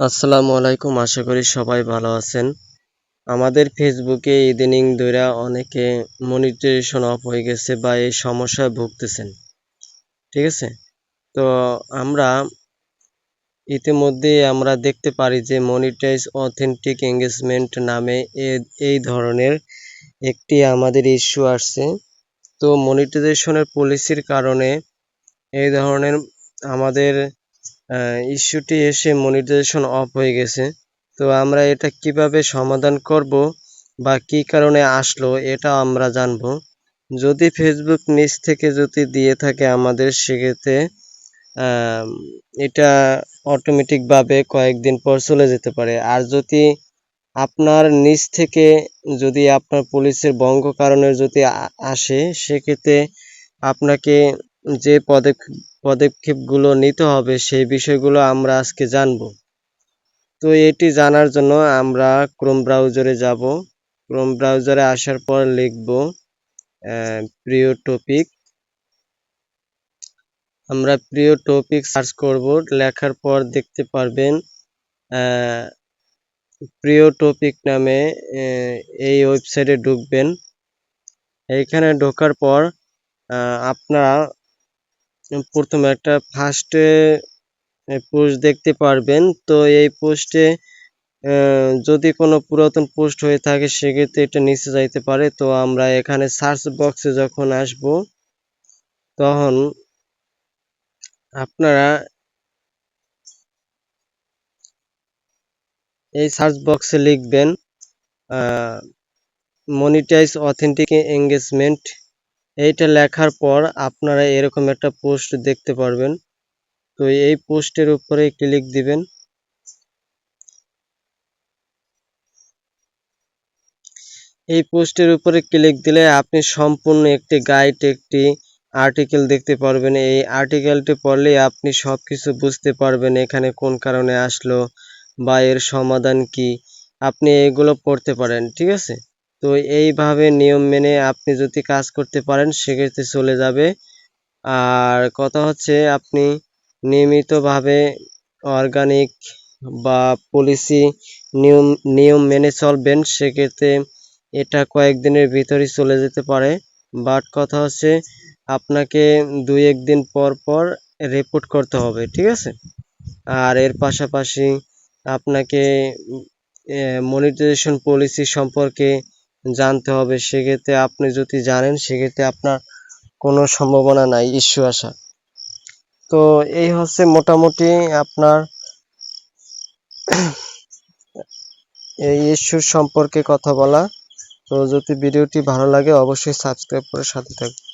আসসালামু আলাইকুম, আশা করি সবাই ভালো আছেন। আমাদের ফেসবুকে ইদানিং ধইরা অনেকে মনিটাইজেশন অফ হয়ে গেছে বা এই সমস্যায় ভুগতেছেন। ঠিক আছে? তো আমরা ইতিমধ্যেই আমরা দেখতে পারি যে মনিটাইজ অথেন্টিক এঙ্গেজমেন্ট নামে এই ধরনের একটি আমাদের ইস্যু আসছে। তো মনিটাইজেশনের পলিসির কারণে এই ধরনের আমাদের ইস্যুটি এসে মনিটাইজেশন অফ হয়ে গেছে। তো আমরা এটা কিভাবে সমাধান করব বা কি কারণে আসলো এটা আমরা জানব। যদি ফেসবুক নিজ থেকে যদি দিয়ে থাকে আমাদের, সেক্ষেত্রে এটা অটোমেটিকভাবে কয়েকদিন পর চলে যেতে পারে। আর যদি আপনার নিজ থেকে যদি আপনার পুলিশের ভঙ্গ কারণে যদি আসে, সেক্ষেত্রে আপনাকে যে পদক্ষেপগুলো নিতে হবে সেই বিষয়গুলো আমরা আজকে জানব। তো এটি জানার জন্য আমরা ক্রোম ব্রাউজারে যাব। ক্রোম ব্রাউজারে আসার পর লিখব প্রিয় টপিক। আমরা প্রিয় টপিক সার্চ করব। লেখার পর দেখতে পারবেন প্রিয় টপিক নামে এই ওয়েবসাইটে ঢুকবেন। এইখানে ঢোকার পর আপনারা প্রথমে একটা ফার্স্টে পোস্ট দেখতে পারবেন। তো এই পোস্টে যদি কোনো পুরাতন পোস্ট হয়ে থাকে, সেক্ষেত্রে এটা নিচে যাইতে পারে। তো আমরা এখানে সার্চ বক্সে যখন আসব, তখন আপনারা এই সার্চ বক্সে লিখবেন মনিটাইজ অথেন্টিক এঙ্গেজমেন্ট। এইটা লেখার পর আপনারা এরকম একটা পোস্ট দেখতে পারবেন। তো এই পোস্টের উপরে ক্লিক দিবেন। এই পোস্টের উপরে ক্লিক দিলে আপনি সম্পূর্ণ একটি গাইড, একটি আর্টিকেল দেখতে পারবেন। এই আর্টিকেলটি পড়লে আপনি সবকিছু বুঝতে পারবেন, এখানে কোন কারণে আসলো বা এর সমাধান কি, আপনি এগুলো পড়তে পারেন। ঠিক আছে? তো এইভাবে নিয়ম মেনে আপনি যদি কাজ করতে পারেন, সেক্ষেত্রে চলে যাবে। আর কথা হচ্ছে, আপনি নিয়মিতভাবে অর্গানিক বা পলিসি নিয়ম মেনে চলবেন, সেক্ষেত্রে এটা কয়েকদিনের ভিতরেই চলে যেতে পারে। বাট কথা হচ্ছে, আপনাকে 2-1 দিন পর পর রিপোর্ট করতে হবে। ঠিক আছে? আর এর পাশাপাশি আপনাকে মনিটাইজেশন পলিসি সম্পর্কে জানতে হবে। সেক্ষেত্রে আপনি যদি জানেন, সেক্ষেত্রে আপনার কোনো সম্ভাবনা নাই ইস্যু আসা। তো এই হচ্ছে মোটামুটি আপনার এই ইস্যুর সম্পর্কে কথা বলা। তো যদি ভিডিওটি ভালো লাগে, অবশ্যই সাবস্ক্রাইব করে সাথে থাকবেন।